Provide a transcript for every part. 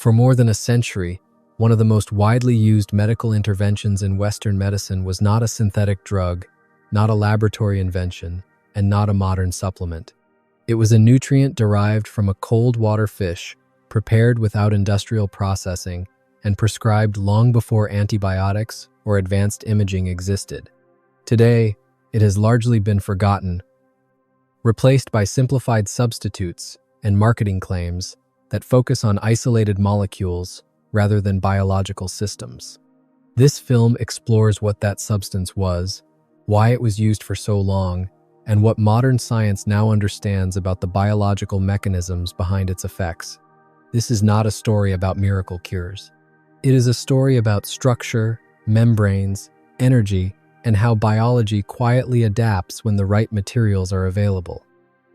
For more than a century, one of the most widely used medical interventions in Western medicine was not a synthetic drug, not a laboratory invention, and not a modern supplement. It was a nutrient derived from a cold water fish, prepared without industrial processing, and prescribed long before antibiotics or advanced imaging existed. Today, it has largely been forgotten, replaced by simplified substitutes and marketing claims that focus on isolated molecules rather than biological systems. This film explores what that substance was, why it was used for so long, and what modern science now understands about the biological mechanisms behind its effects. This is not a story about miracle cures. It is a story about structure, membranes, energy, and how biology quietly adapts when the right materials are available.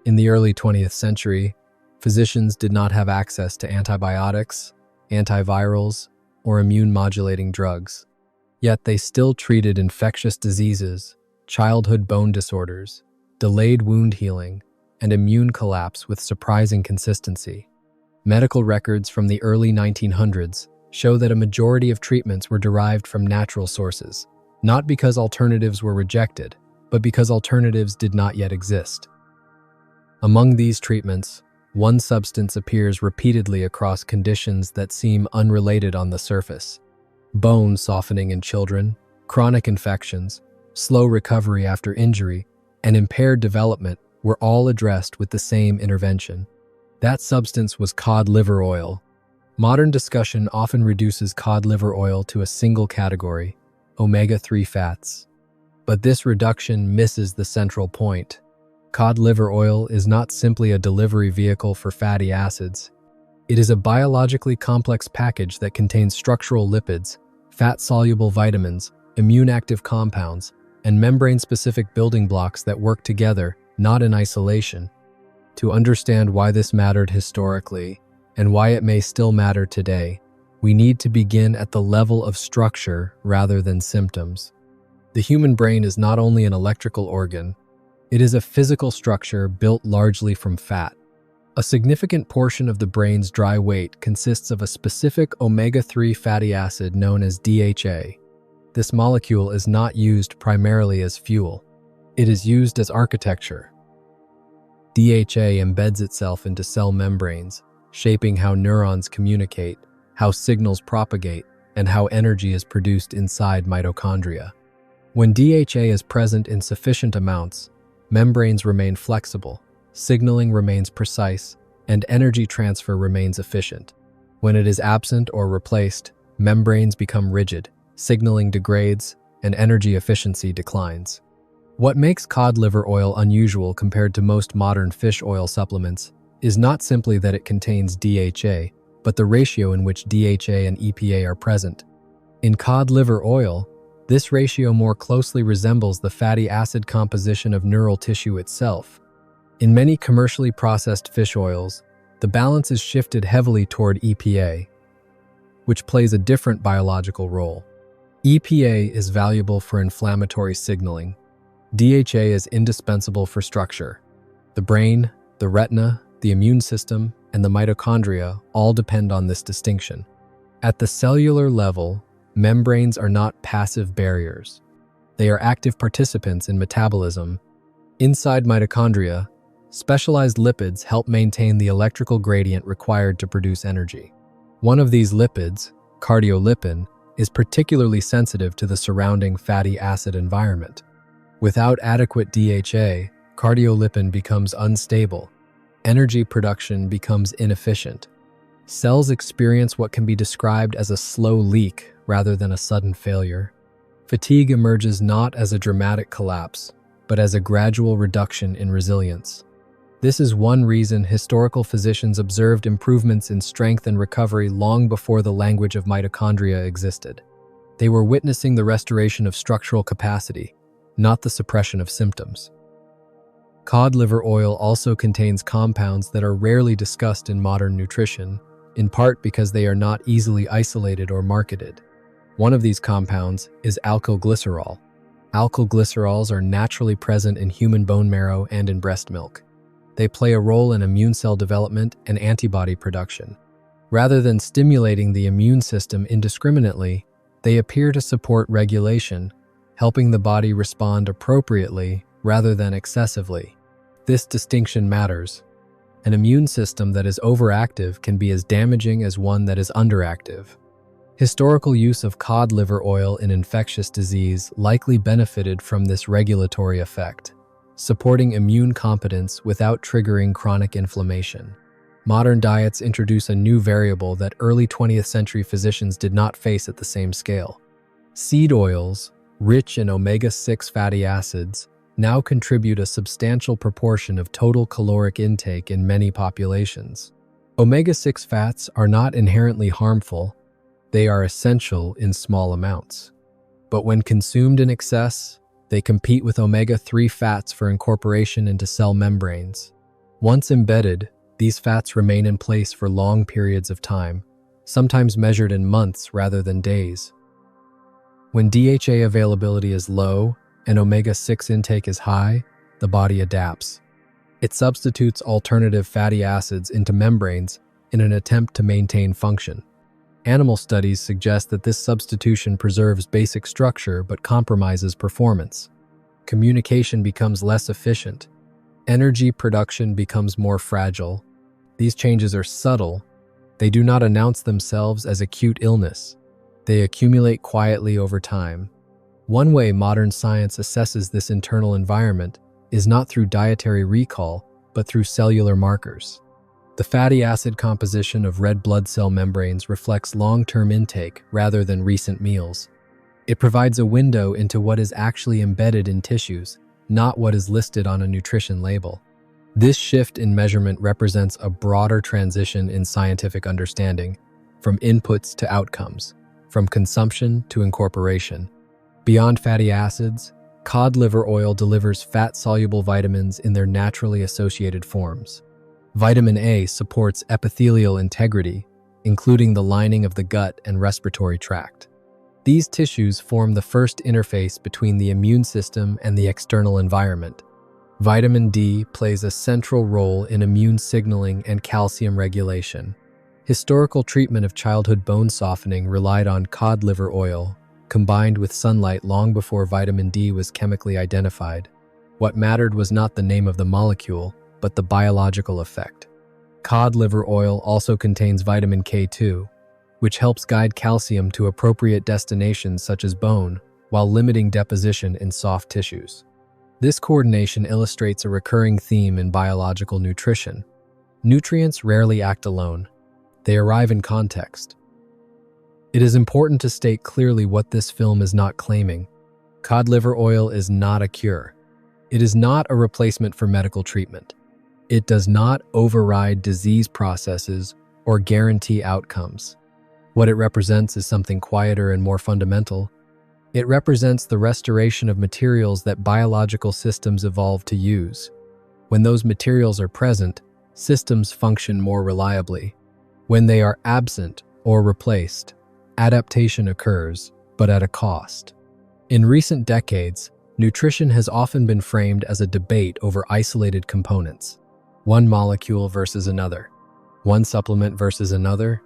In the early 20th century, physicians did not have access to antibiotics, antivirals, or immune-modulating drugs. Yet they still treated infectious diseases, childhood bone disorders, delayed wound healing, and immune collapse with surprising consistency. Medical records from the early 1900s show that a majority of treatments were derived from natural sources, not because alternatives were rejected, but because alternatives did not yet exist. Among these treatments, one substance appears repeatedly across conditions that seem unrelated on the surface. Bone softening in children, chronic infections, slow recovery after injury, and impaired development were all addressed with the same intervention. That substance was cod liver oil. Modern discussion often reduces cod liver oil to a single category, omega-3 fats. But this reduction misses the central point. Cod liver oil is not simply a delivery vehicle for fatty acids. It is a biologically complex package that contains structural lipids, fat-soluble vitamins, immune-active compounds, and membrane-specific building blocks that work together, not in isolation. To understand why this mattered historically, and why it may still matter today, we need to begin at the level of structure rather than symptoms. The human brain is not only an electrical organ, it is a physical structure built largely from fat. A significant portion of the brain's dry weight consists of a specific omega-3 fatty acid known as DHA. This molecule is not used primarily as fuel. It is used as architecture. DHA embeds itself into cell membranes, shaping how neurons communicate, how signals propagate, and how energy is produced inside mitochondria. When DHA is present in sufficient amounts, membranes remain flexible, signaling remains precise, and energy transfer remains efficient. When it is absent or replaced, membranes become rigid, signaling degrades, and energy efficiency declines. What makes cod liver oil unusual compared to most modern fish oil supplements is not simply that it contains DHA, but the ratio in which DHA and EPA are present. In cod liver oil, this ratio more closely resembles the fatty acid composition of neural tissue itself. In many commercially processed fish oils, the balance is shifted heavily toward EPA, which plays a different biological role. EPA is valuable for inflammatory signaling. DHA is indispensable for structure. The brain, the retina, the immune system, and the mitochondria all depend on this distinction. At the cellular level, membranes are not passive barriers. They are active participants in metabolism. Inside mitochondria, specialized lipids help maintain the electrical gradient required to produce energy. One of these lipids, cardiolipin, is particularly sensitive to the surrounding fatty acid environment. Without adequate DHA, cardiolipin becomes unstable. Energy production becomes inefficient. Cells experience what can be described as a slow leak rather than a sudden failure. Fatigue emerges not as a dramatic collapse, but as a gradual reduction in resilience. This is one reason historical physicians observed improvements in strength and recovery long before the language of mitochondria existed. They were witnessing the restoration of structural capacity, not the suppression of symptoms. Cod liver oil also contains compounds that are rarely discussed in modern nutrition, in part because they are not easily isolated or marketed. One of these compounds is alkylglycerol. Alkylglycerols are naturally present in human bone marrow and in breast milk. They play a role in immune cell development and antibody production. Rather than stimulating the immune system indiscriminately, they appear to support regulation, helping the body respond appropriately rather than excessively. This distinction matters. An immune system that is overactive can be as damaging as one that is underactive. Historical use of cod liver oil in infectious disease likely benefited from this regulatory effect, supporting immune competence without triggering chronic inflammation. Modern diets introduce a new variable that early 20th century physicians did not face at the same scale. Seed oils, rich in omega-6 fatty acids, now contribute a substantial proportion of total caloric intake in many populations. Omega-6 fats are not inherently harmful, they are essential in small amounts. But when consumed in excess, they compete with omega-3 fats for incorporation into cell membranes. Once embedded, these fats remain in place for long periods of time, sometimes measured in months rather than days. When DHA availability is low and omega-6 intake is high, the body adapts. It substitutes alternative fatty acids into membranes in an attempt to maintain function. Animal studies suggest that this substitution preserves basic structure but compromises performance. Communication becomes less efficient. Energy production becomes more fragile. These changes are subtle. They do not announce themselves as acute illness. They accumulate quietly over time. One way modern science assesses this internal environment is not through dietary recall, but through cellular markers. The fatty acid composition of red blood cell membranes reflects long-term intake rather than recent meals. It provides a window into what is actually embedded in tissues, not what is listed on a nutrition label. This shift in measurement represents a broader transition in scientific understanding, from inputs to outcomes, from consumption to incorporation. Beyond fatty acids, cod liver oil delivers fat-soluble vitamins in their naturally associated forms. Vitamin A supports epithelial integrity, including the lining of the gut and respiratory tract. These tissues form the first interface between the immune system and the external environment. Vitamin D plays a central role in immune signaling and calcium regulation. Historical treatment of childhood bone softening relied on cod liver oil, combined with sunlight long before vitamin D was chemically identified. What mattered was not the name of the molecule, but the biological effect. Cod liver oil also contains vitamin K2, which helps guide calcium to appropriate destinations such as bone, while limiting deposition in soft tissues. This coordination illustrates a recurring theme in biological nutrition. Nutrients rarely act alone. They arrive in context. It is important to state clearly what this film is not claiming. Cod liver oil is not a cure. It is not a replacement for medical treatment. It does not override disease processes or guarantee outcomes. What it represents is something quieter and more fundamental. It represents the restoration of materials that biological systems evolved to use. When those materials are present, systems function more reliably. When they are absent or replaced, adaptation occurs, but at a cost. In recent decades, nutrition has often been framed as a debate over isolated components. One molecule versus another. One supplement versus another.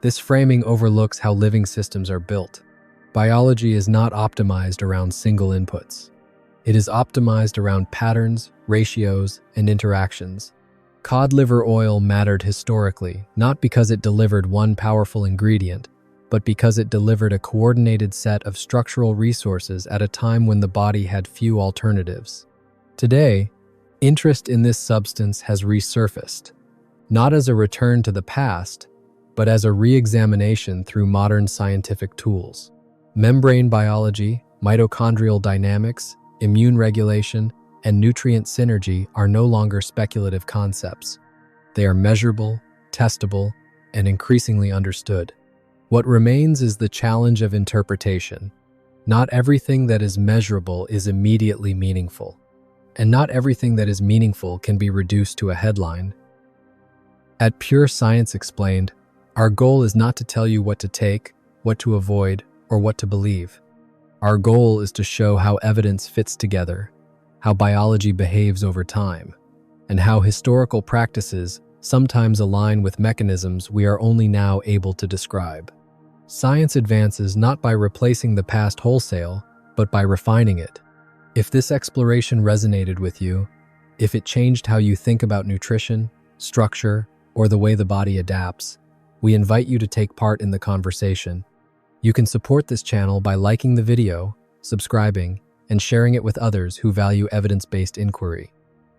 This framing overlooks how living systems are built. Biology is not optimized around single inputs. It is optimized around patterns, ratios, and interactions. Cod liver oil mattered historically, not because it delivered one powerful ingredient, but because it delivered a coordinated set of structural resources at a time when the body had few alternatives. Today, interest in this substance has resurfaced, not as a return to the past, but as a re-examination through modern scientific tools. Membrane biology, mitochondrial dynamics, immune regulation, and nutrient synergy are no longer speculative concepts. They are measurable, testable, and increasingly understood. What remains is the challenge of interpretation. Not everything that is measurable is immediately meaningful, and not everything that is meaningful can be reduced to a headline. At Pure Science Explained, our goal is not to tell you what to take, what to avoid, or what to believe. Our goal is to show how evidence fits together, how biology behaves over time, and how historical practices sometimes align with mechanisms we are only now able to describe. Science advances not by replacing the past wholesale, but by refining it. If this exploration resonated with you, if it changed how you think about nutrition, structure, or the way the body adapts, we invite you to take part in the conversation. You can support this channel by liking the video, subscribing, and sharing it with others who value evidence-based inquiry.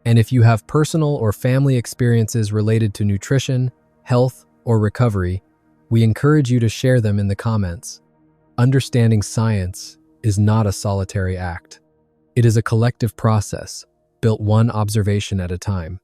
And if you have personal or family experiences related to nutrition, health, or recovery, we encourage you to share them in the comments. Understanding science is not a solitary act. It is a collective process, built one observation at a time.